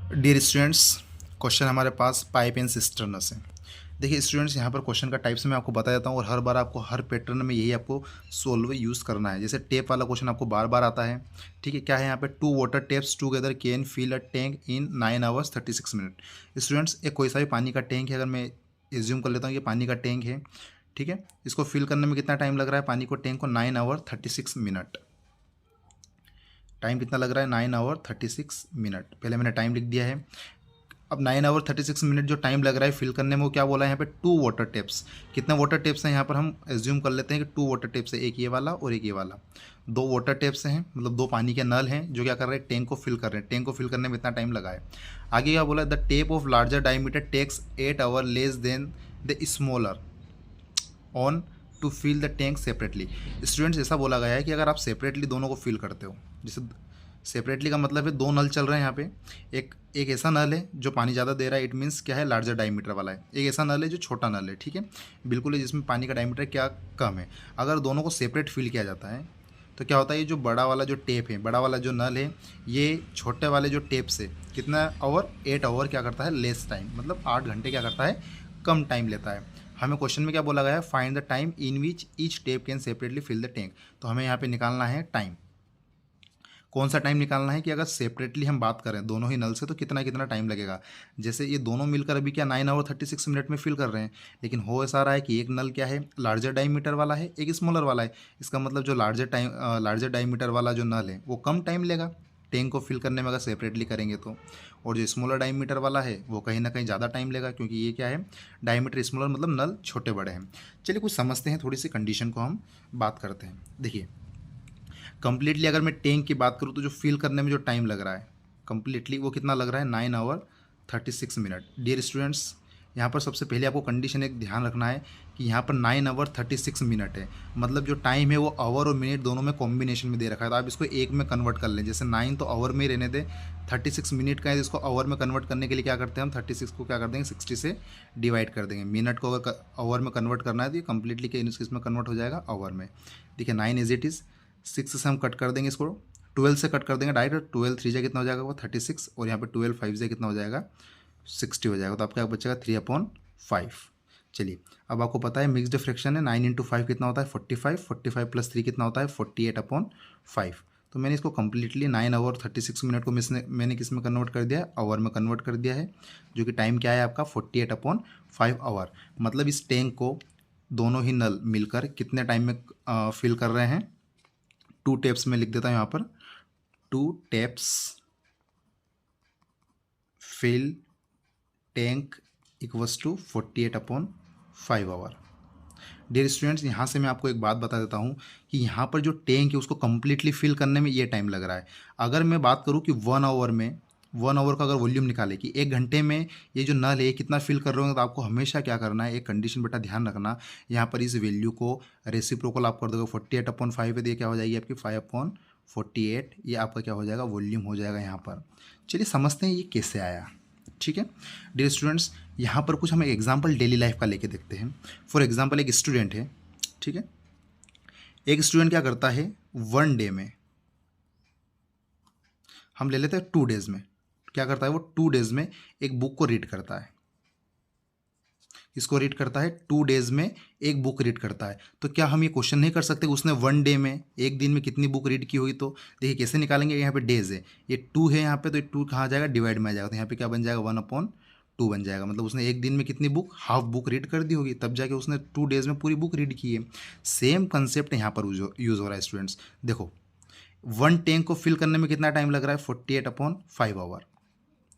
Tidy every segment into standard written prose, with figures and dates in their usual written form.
Dear students, question हमारे पास pipe and cistern से। देखिए स्टूडेंट्स, यहाँ पर क्वेश्चन का टाइप्स मैं आपको बता देता हूँ और हर बार आपको हर पैटर्न में यही आपको सोल्व यूज़ करना है। जैसे टेप वाला क्वेश्चन आपको बार बार आता है। ठीक है, क्या है यहाँ पे? 2 water taps together can fill a tank in 9 hours 36 minute. Students, एक कोई सा भी पानी का टैंक है, अगर मैं एज्यूम कर लेता हूँ ये पानी का टैंक है। ठीक है, इसको फिल करने में कितना टाइम लग रहा है? पानी को टैंक को 9 आवर 36 मिनट। टाइम कितना लग रहा है? 9 आवर 36 मिनट। पहले मैंने टाइम लिख दिया है। अब 9 आवर 36 मिनट जो टाइम लग रहा है फिल करने में, वो क्या बोला है यहाँ पे? 2 वाटर टेप्स। कितने वाटर टेप्स हैं यहाँ पर? हम एज्यूम कर लेते हैं कि 2 वाटर टेप्स है, एक ये वाला और एक ये वाला। 2 वाटर टेप्स हैं, मतलब 2 पानी के नल हैं जो क्या कर रहे हैं? टैंक को फिल कर रहे हैं। टैंक को फिल करने में इतना टाइम लगा है। आगे क्या बोला? The tap of larger diameter takes 8 hour less than the smaller one to fill the tank separately. Students, ऐसा बोला गया है कि अगर आप सेपरेटली दोनों को फिल करते हो, जैसे सेपरेटली का मतलब है 2 नल चल रहे हैं यहाँ पे। एक एक ऐसा नल है जो पानी ज़्यादा दे रहा है, इट मीन्स क्या है? लार्जर डायमीटर वाला है। एक ऐसा नल है जो छोटा नल है, ठीक है, बिल्कुल है, जिसमें पानी का डायमीटर क्या कम है। अगर दोनों को सेपरेट फिल किया जाता है तो क्या होता है? ये जो बड़ा वाला जो टेप है, बड़ा वाला जो नल है, ये छोटे वाले जो टेप से कितना आवर? 8 आवर क्या करता है? लेस टाइम, मतलब 8 घंटे क्या करता है? कम टाइम लेता है। हमें क्वेश्चन में क्या बोला गया है? Find the time in which each tap can separately fill the tank. तो हमें यहाँ पे निकालना है टाइम। कौन सा टाइम निकालना है कि अगर सेपरेटली हम बात करें दोनों ही नल से तो कितना कितना टाइम लगेगा। जैसे ये दोनों मिलकर अभी क्या 9 आवर 36 मिनट में फिल कर रहे हैं, लेकिन हो ऐसा रहा है कि एक नल क्या है? लार्जर डायमीटर वाला है, एक स्मॉलर वाला है। इसका मतलब जो लार्जर डायमीटर वाला जो नल है वो कम टाइम लेगा टैंक को फिल करने में अगर सेपरेटली करेंगे तो। और जो स्मॉलर डायमीटर वाला है वो कहीं ना कहीं ज़्यादा टाइम लेगा, क्योंकि ये क्या है? डायमीटर स्मॉलर मतलब नल छोटे बड़े हैं। चलिए कुछ समझते हैं, थोड़ी सी कंडीशन को हम बात करते हैं। देखिए, कंप्लीटली अगर मैं टैंक की बात करूँ तो जो फिल करने में जो टाइम लग रहा है कंप्लीटली, वो कितना लग रहा है? 9 आवर 36 मिनट। डियर स्टूडेंट्स, यहाँ पर सबसे पहले आपको कंडीशन एक ध्यान रखना है कि यहाँ पर 9 आवर 36 मिनट है, मतलब जो टाइम है वो आवर और मिनट दोनों में कॉम्बिनेशन में दे रखा है। तो आप इसको एक में कन्वर्ट कर लें। जैसे 9 तो आवर में ही रहने दें, 36 मिनट का है, इसको आवर में कन्वर्ट करने के लिए क्या करते हैं हम? 36 को क्या कर देंगे? 60 से डिवाइड कर देंगे। मिनट को अगर आवर में कन्वर्ट करना है तो ये कंप्लीटली इसमें कन्वर्ट हो जाएगा आवर में। देखिए 9 इज इट इज़ 6 से हम कट कर देंगे इसको, 12 से कट कर देंगे डायरेक्ट। 12 3 जा कितना हो जाएगा? वो 36, और यहाँ पे 12 5 जा कितना हो जाएगा? 60 हो जाएगा। तो आपका बचेगा 3/5। चलिए, अब आपको पता है मिक्सड फ्रैक्शन है, 9 इंटू 5 कितना होता है? 45, 45 प्लस 3 कितना होता है? 48/5। तो मैंने इसको कम्प्लीटली 9 आवर 36 मिनट को मैंने किस में कन्वर्ट कर दिया है? आवर में कन्वर्ट कर दिया है, जो कि टाइम क्या है आपका? 48/5 आवर। मतलब इस टैंक को दोनों ही नल मिलकर कितने टाइम में फिल कर रहे हैं? 2 टेप्स में लिख देता हूँ यहाँ पर, 2 taps fill tank equals to 48/5 hour. Dear students, यहाँ से मैं आपको एक बात बता देता हूँ कि यहाँ पर जो टैंक है उसको कम्प्लीटली फिल करने में ये टाइम लग रहा है। अगर मैं बात करूँ कि 1 आवर में, 1 आवर का अगर वॉल्यूम निकाले कि 1 घंटे में ये जो नल है कितना फिल कर रहे होंगे, तो आपको हमेशा क्या करना है? एक कंडीशन बेटा ध्यान रखना, यहाँ पर इस वैल्यू को रेसिप्रोकल आप कर दोगे 48/5 है, तो ये क्या हो जाएगी आपकी? 5/48। ये आपका क्या हो जाएगा? वॉल्यूम हो जाएगा यहाँ पर। चलिए समझते हैं ये कैसे आया। ठीक है डियर स्टूडेंट्स, यहाँ पर कुछ हम एक एग्जांपल डेली लाइफ का लेके देखते हैं। फॉर एग्जांपल एक स्टूडेंट है, ठीक है, एक स्टूडेंट क्या करता है? 1 डे में, हम ले लेते हैं 2 डेज में, क्या करता है वो? 2 डेज में एक बुक को रीड करता है। इसको रीड करता है 2 डेज में, एक बुक रीड करता है। तो क्या हम ये क्वेश्चन नहीं कर सकते उसने 1 डे में, एक दिन में कितनी बुक रीड की हुई? तो देखिए कैसे निकालेंगे। यहाँ पे डेज है, ये 2 है यहाँ पे, तो ये 2 कहाँ जाएगा? डिवाइड में आ जाएगा। तो यहाँ पे क्या बन जाएगा? 1/2 बन जाएगा। मतलब उसने एक दिन में कितनी बुक? हाफ बुक रीड कर दी होगी, तब जाके उसने 2 डेज में पूरी बुक रीड की है। सेम कंसेप्ट यहाँ पर यूज़ हो रहा है स्टूडेंट्स। देखो 1 टैंक को फिल करने में कितना टाइम लग रहा है? 48/5 आवर,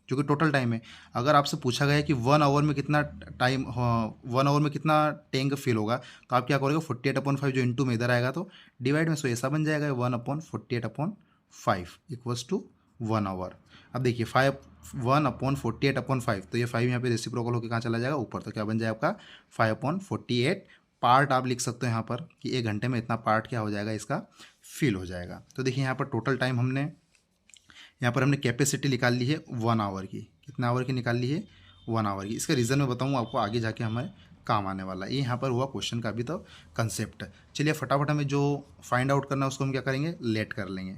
जो कि टोटल टाइम है। अगर आपसे पूछा गया है कि 1 आवर में कितना टाइम, 1 आवर में कितना टैंक फिल होगा, तो आप क्या करोगे? 48/5 जो इंटू में इधर आएगा तो डिवाइड में, सो ऐसा बन जाएगा 1/48/5 इक्वल्स टू 1 आवर। अब देखिए 1/48/5, तो ये 5 यहाँ पे रेसिप्रोकल होकर कहाँ चला जाएगा? ऊपर। तो क्या बन जाएगा आपका? 5/48 पार्ट आप लिख सकते हो यहाँ पर कि 1 घंटे में इतना पार्ट क्या हो जाएगा? इसका फिल हो जाएगा। तो देखिए यहाँ पर टोटल टाइम हमने कैपेसिटी निकाल ली है 1 आवर की। कितना आवर की निकाल ली है? 1 आवर की। इसका रीज़न मैं बताऊँ आपको आगे जाके हमें काम आने वाला है। ये यहाँ पर हुआ क्वेश्चन का अभी तो कंसेप्ट। चलिए फटाफट हमें जो फाइंड आउट करना है उसको हम क्या करेंगे? लेट कर लेंगे।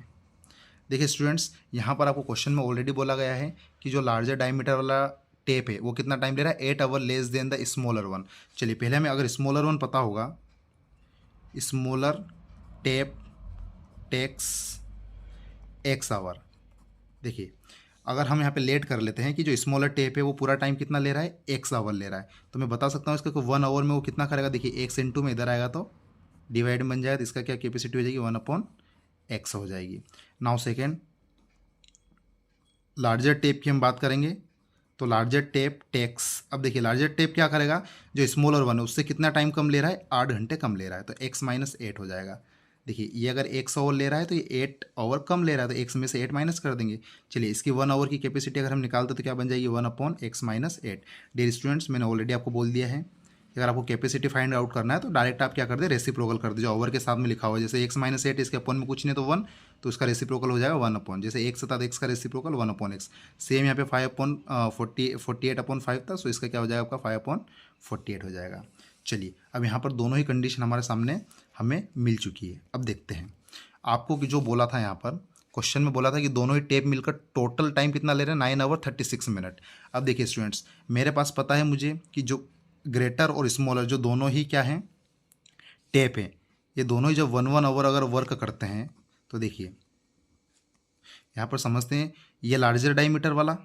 देखिए स्टूडेंट्स, यहाँ पर आपको क्वेश्चन में ऑलरेडी बोला गया है कि जो लार्जर डायमीटर वाला टेप है वो कितना टाइम ले रहा है, 8 hour less than the smaller one. चलिए पहले हमें अगर स्मॉलर वन पता होगा, smaller tap takes x hour. देखिए अगर हम यहाँ पे लेट कर लेते हैं कि जो स्मॉलर टेप है वो पूरा टाइम कितना ले रहा है, एक्स आवर ले रहा है, तो मैं बता सकता हूँ इसका कि 1 आवर में वो कितना करेगा। देखिए एक्स इंटू में इधर आएगा तो डिवाइड बन जाएगा, तो इसका क्या कैपेसिटी हो जाएगी, 1/x हो जाएगी। नाउ सेकेंड, लार्जर टेप की हम बात करेंगे तो लार्जर टेप टेक्स, अब देखिए लार्जर टेप क्या करेगा, जो स्मॉलर वन है उससे कितना टाइम कम ले रहा है, 8 घंटे कम ले रहा है, तो x माइनस 8 हो जाएगा। देखिए ये अगर x आवर ले रहा है तो ये 8 आवर कम ले रहा है, तो x में से 8 माइनस कर देंगे। चलिए इसकी 1 आवर की कैपेसिटी अगर हम निकालते तो क्या बन जाएगी, 1/x माइनस 8। डियर स्टूडेंट्स, मैंने ऑलरेडी आपको बोल दिया है अगर आपको कैपेसिटी फाइंड आउट करना है तो डायरेक्ट आप क्या कर दे, रेसिप्रोकल कर दे, जो ओवर के साथ में लिखा हुआ है। जैसे x माइनस 8 इसके अपन में कुछ नहीं तो 1, तो उसका रेसिप्रोकल हो जाएगा 1/, जैसे x था तो x का रेसिप्रोकल 1/x। सेम यहाँ पे 5/48 था, सो इसका क्या हो जाएगा आपका 5/48 हो जाएगा। चलिए अब यहाँ पर दोनों ही कंडीशन हमारे सामने हमें मिल चुकी है। अब देखते हैं आपको कि जो बोला था यहाँ पर क्वेश्चन में बोला था कि दोनों ही टेप मिलकर टोटल टाइम कितना ले रहे हैं, 9 आवर 36 मिनट। अब देखिए स्टूडेंट्स, मेरे पास पता है मुझे कि जो ग्रेटर और स्मॉलर जो दोनों ही क्या हैं, टेप हैं, ये दोनों ही जब 1 आवर अगर वर्क करते हैं तो देखिए यहाँ पर समझते हैं, ये लार्जर डायमीटर वाला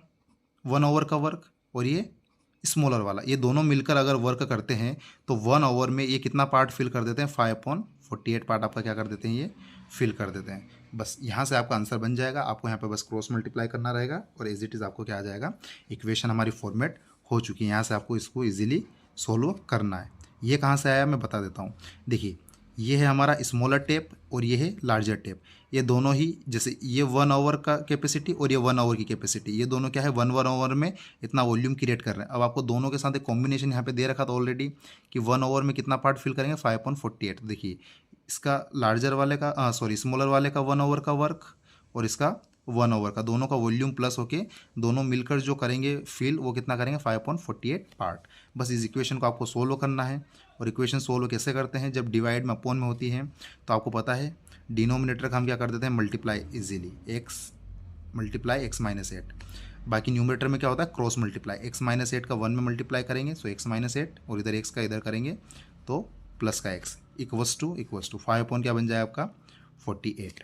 1 आवर का वर्क और ये स्मॉलर वाला, ये दोनों मिलकर अगर वर्क करते हैं तो 1 आवर में ये कितना पार्ट फिल कर देते हैं, 5/48 पार्ट आपका क्या कर देते हैं, ये फिल कर देते हैं। बस यहाँ से आपका आंसर बन जाएगा, आपको यहाँ पे बस क्रॉस मल्टीप्लाई करना रहेगा और एज इट इज़ आपको क्या आ जाएगा, इक्वेशन हमारी फॉर्मेट हो चुकी है। यहाँ से आपको इसको ईजिली सोल्व करना है। ये कहाँ से आया मैं बता देता हूँ। देखिए ये है हमारा स्मॉलर टेप और ये है लार्जर टेप, ये दोनों ही जैसे ये 1 आवर का कैपेसिटी और ये 1 आवर की कैपेसिटी, ये दोनों क्या है 1 आवर में इतना वॉल्यूम क्रिएट कर रहे हैं। अब आपको दोनों के साथ एक कॉम्बिनेशन यहाँ पे दे रखा था ऑलरेडी कि 1 आवर में कितना पार्ट फिल करेंगे, 5/48। देखिए इसका लार्जर वाले का स्मॉलर वाले का 1 आवर का वर्क और इसका 1 आवर का, दोनों का वॉल्यूम प्लस होके दोनों मिलकर जो करेंगे फिल वो कितना करेंगे, 5/48 पार्ट। बस इस इक्वेशन को आपको सोल्व करना है। और इक्वेशन सोल्व कैसे करते हैं, जब डिवाइड में अपोन में होती है तो आपको पता है डिनोमिनेटर का हम क्या कर देते हैं, मल्टीप्लाई इजीली, x माइनस 8। बाकी न्यूमरेटर में क्या होता है, क्रॉस मल्टीप्लाई, x माइनस 8 का 1 में मल्टीप्लाई करेंगे सो x माइनस 8 और इधर x का इधर करेंगे तो प्लस का x इक्वस टू 5 क्या बन जाए आपका 48।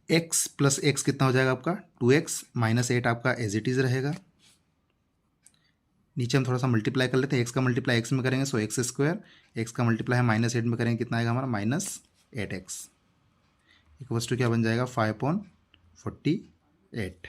x प्लस एक्स कितना हो जाएगा आपका 2x माइनस 8 आपका एज इट इज़ रहेगा। नीचे हम थोड़ा सा मल्टीप्लाई कर लेते हैं, x का मल्टीप्लाई x में करेंगे सो x², x का मल्टीप्लाई है -8 में करेंगे कितना आएगा हमारा -8x इक्वल्स टू क्या बन जाएगा 5/48।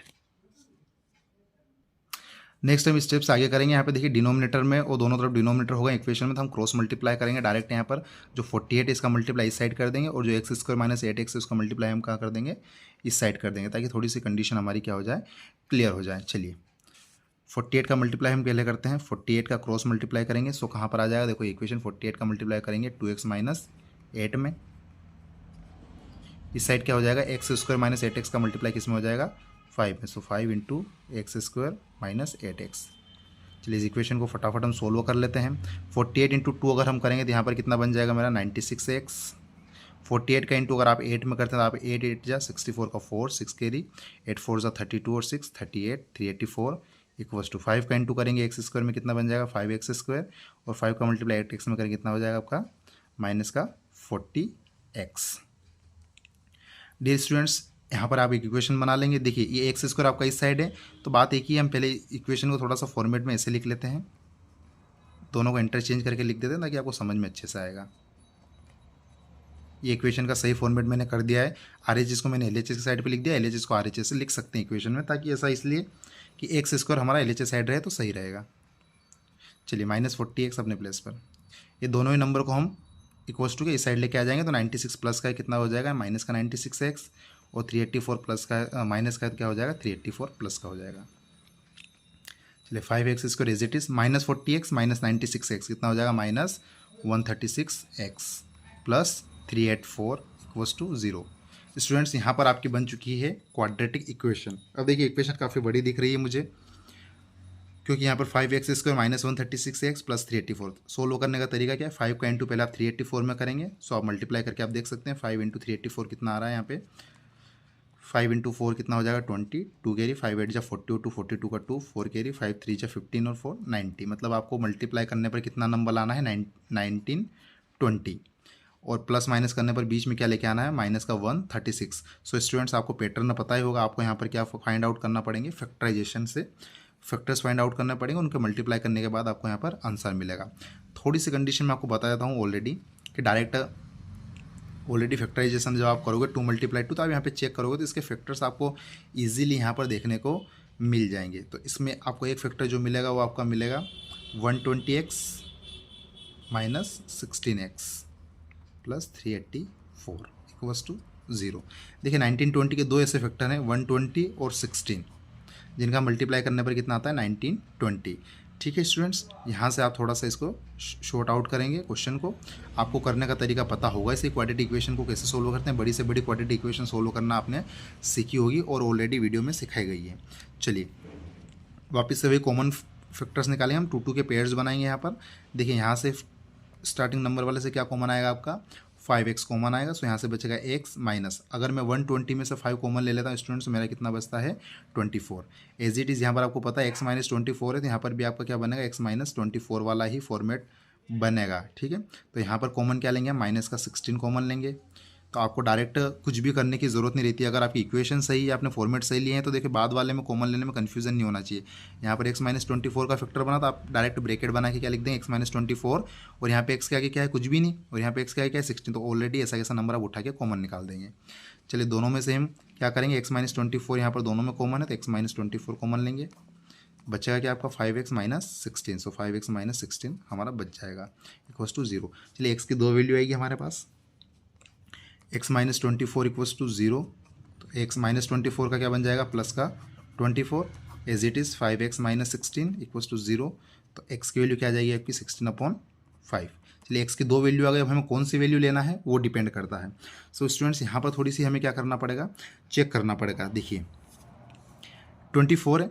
नेक्स्ट हम स्टेप्स आगे करेंगे। यहाँ पे देखिए डिनोमिनेटर में और दोनों तरफ डिनोमिनेटर होगा इक्वेशन में, तो हम क्रॉस मल्टीप्लाई करेंगे डायरेक्ट। यहाँ पर जो 48 इसका मल्टीप्लाई इस साइड कर देंगे और जो x² माइनस 8x है उसका मल्टीप्लाई हम कहाँ कर देंगे, इस साइड कर देंगे, ताकि थोड़ी सी कंडीशन हमारी क्या हो जाए, क्लियर हो जाए। चलिए 48 का मल्टीप्लाई हम पहले करते हैं, 48 का क्रॉस मल्टीप्लाई करेंगे सो कहाँ पर आ जाएगा, देखो इक्वेशन 48 का मल्टीप्लाई करेंगे 2x माइनस 8 में, इस साइड क्या हो जाएगा x² माइनस 8x का मल्टीप्लाई किस में हो जाएगा 5 में, सो 5 इंटू x² माइनस 8x। चलिए इस इक्वेशन को फटाफट हम सोल्व कर लेते हैं। 48 इंटू 2 अगर हम करेंगे तो यहाँ पर कितना बन जाएगा मेरा 96x। 48 का इंटू अगर आप 8 में करते हैं तो आप 8 8 जा 64 का 4 6 कैरी 8 4 जा 32 और 6 38 384 इक्वल्स टू 5 का इंटू करेंगे x² में कितना बन जाएगा 5x² और 5 का मल्टीप्लाई 8x में करेंगे कितना हो जाएगा आपका माइनस का 40x। डियर स्टूडेंट्स, यहाँ पर आप एक इक्वेशन बना लेंगे। देखिए ये x² आपका इस साइड है, तो बात एक ही, हम पहले इक्वेशन को थोड़ा सा फॉर्मेट में ऐसे लिख लेते हैं, दोनों को इंटरचेंज करके लिख देते हैं ताकि आपको समझ में अच्छे से आएगा। ये इक्वेशन का सही फॉर्मेट मैंने कर दिया है। RHS को मैंने LHS की साइड पे लिख दिया, LHS को RHS से लिख सकते हैं इक्वेशन में, ताकि ऐसा इसलिए कि x² हमारा LHS साइड रहे तो सही रहेगा। चलिए -40x अपने प्लेस पर, ये दोनों ही नंबर को हम इक्वल्स टू के इस साइड लेके आ जाएंगे तो 96 प्लस का कितना हो जाएगा माइनस का 96x और 384 प्लस का माइनस का क्या हो जाएगा 384 प्लस का हो जाएगा। चलिए 5x² as it is -40x minus 96x कितना हो जाएगा -136x plus 384 equals to 0। Students यहाँ पर आपकी बन चुकी है क्वाड्रेटिक इक्वेशन। अब देखिए इक्वेशन काफ़ी बड़ी दिख रही है मुझे, क्योंकि यहाँ पर 5x² minus 136x plus 384। Solve करने का तरीका क्या है, 5 का इंटू पहले आप 384 में करेंगे, सो आप मल्टीप्लाई करके आप देख सकते हैं 5 इंटू 384 कितना आ रहा है यहाँ पे। 5 इंटू 4 कितना हो जाएगा 20, 2 कैरी, 5 8 जा 42, 42 का 2, 4 कैरी, 5 3 जा 15 और 4 90। मतलब आपको मल्टीप्लाई करने पर कितना नंबर लाना है 1920, और प्लस माइनस करने पर बीच में क्या लेके आना है माइनस का 136। सो स्टूडेंट्स आपको पैटर्न पता ही होगा, आपको यहाँ पर क्या फाइंड आउट करना पड़ेंगे, फैक्टराइजेशन से फैक्टर्स फाइंड आउट करने पड़ेंगे, उनके मल्टीप्लाई करने के बाद आपको यहाँ पर आंसर मिलेगा। थोड़ी सी कंडीशन मैं आपको बता देता हूँ ऑलरेडी कि डायरेक्ट ऑलरेडी फैक्टराइजेशन जब आप करोगे 2 × 2, तो आप यहाँ पे चेक करोगे तो इसके फैक्टर्स आपको इजीली यहाँ पर देखने को मिल जाएंगे। तो इसमें आपको एक फैक्टर जो मिलेगा वो आपका मिलेगा 120x minus 16x plus 384 equals to 0। देखिए 1920 के दो ऐसे फैक्टर हैं 120 और 16, जिनका मल्टीप्लाई करने पर कितना आता है 1920। ठीक है स्टूडेंट्स, यहाँ से आप थोड़ा सा इसको शॉर्ट आउट करेंगे क्वेश्चन को। आपको करने का तरीका पता होगा, इसे क्वाड्रेटिक इक्वेशन को कैसे सोल्व करते हैं, बड़ी से बड़ी क्वाड्रेटिक इक्वेशन सोल्व करना आपने सीखी होगी और ऑलरेडी वीडियो में सिखाई गई है। चलिए वापस से वही कॉमन फैक्टर्स निकालें, हम 2 के पेयर्स बनाएंगे यहाँ पर। देखिए यहाँ से स्टार्टिंग नंबर वाले से क्या कॉमन आएगा आपका 5x कॉमन आएगा, सो यहाँ से बचेगा x माइनस, अगर मैं 120 में से 5 कॉमन ले लेता हूँ स्टूडेंट्स, मेरा कितना बचता है 24। एज इट इज़ यहाँ पर आपको पता है x माइनस 24 है, तो यहाँ पर भी आपका क्या बनेगा x माइनस 24 वाला ही फॉर्मेट बनेगा। ठीक है, तो यहाँ पर कॉमन क्या लेंगे, माइनस का 16 कॉमन लेंगे। तो आपको डायरेक्ट कुछ भी करने की ज़रूरत नहीं रहती है, अगर आपकी इक्वेशन सही है, आपने फॉर्मेट सही लिए हैं, तो देखिए बाद वाले में कॉमन लेने में कन्फ्यूजन नहीं होना चाहिए। यहाँ पर x माइनस 24 का फैक्टर बना, तो आप डायरेक्ट ब्रैकेट बना के क्या लिख देंगे x माइनस 24, और यहाँ पे x के आगे क्या है कुछ भी नहीं, और यहाँ पे x के आगे क्या है 16, तो ऑलरेडी ऐसा कैसा नंबर आप उठा के कॉमन निकाल देंगे। चलिए दोनों में से हम क्या करेंगे, x माइनस 24 यहाँ पर दोनों में कॉमन है, तो x माइनस 24 कॉमन लेंगे, बचेगा क्या आपका 5x माइनस 16, सो 5x माइनस 16 हमारा बच जाएगा इक्वल्स टू 0। चलिए x की दो वैल्यू आएगी हमारे पास, x माइनस 24 इक्वल्स टू 0, तो x माइनस 24 का क्या बन जाएगा प्लस का 24, as it is 5x minus 16 equals to 0, तो x की वैल्यू क्या आ जाएगी आपकी 16/5। चलिए x की दो वैल्यू आ गई, अब हमें कौन सी वैल्यू लेना है वो डिपेंड करता है। सो स्टूडेंट्स यहाँ पर थोड़ी सी हमें क्या करना पड़ेगा, चेक करना पड़ेगा। देखिए 24 है,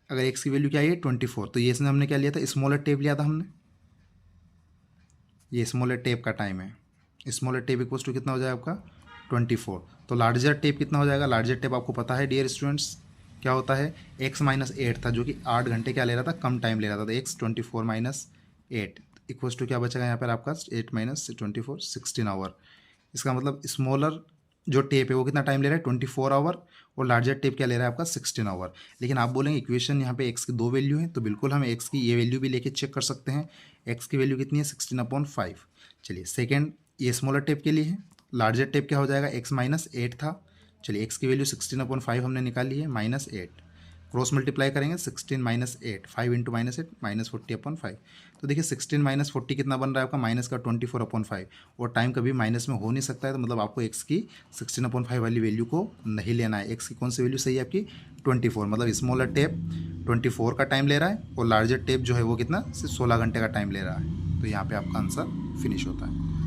अगर x की वैल्यू क्या है 24, तो ये इसमें हमने क्या लिया था, स्मॉलर टेप लिया था हमने, ये स्मॉलर टेप का टाइम है, स्मॉलर टेप इक्वल्स टू कितना हो जाएगा आपका 24। तो लार्जर टेप कितना हो जाएगा, लार्जर टेप आपको पता है डियर स्टूडेंट्स क्या होता है, x माइनस 8 था, जो कि 8 घंटे क्या ले रहा था, कम टाइम ले रहा था, तो x 24 माइनस 8 इक्वल्स टू क्या बचेगा यहाँ पर आपका 8 माइनस 24 16 आवर। इसका मतलब स्मॉलर जो टेप है वो कितना टाइम ले रहा है 24 आवर, और लार्जर टेप क्या ले रहा है आपका 16 आवर। लेकिन आप बोलेंगे इक्वेशन यहाँ पे x की दो वैल्यू है, तो बिल्कुल हम x की ये वैल्यू भी लेके चेक कर सकते हैं। x की वैल्यू कितनी है 16/5। चलिए सेकेंड ये स्मॉलर टेप के लिए है, लार्जर टेप क्या हो जाएगा x माइनस 8 था। चलिए x की वैल्यू 16/5 हमने निकाली है माइनस 8, क्रॉस मल्टीप्लाई करेंगे 16 माइनस 8, 5 इंटू माइनस 8 माइनस 40/5। तो देखिए 16 माइनस 40 कितना बन रहा है आपका माइनस का 24/5, और टाइम कभी माइनस में हो नहीं सकता है, तो मतलब आपको x की 16/5 वाली वैल्यू को नहीं लेना है। x की कौन सी वैल्यू सही है आपकी 24, मतलब स्मॉलर टेप 24 का टाइम ले रहा है, और लार्जर टेप जो है वो कितना सिर्फ 16 घंटे का टाइम ले रहा है। तो यहाँ पर आपका आंसर फिनिश होता है।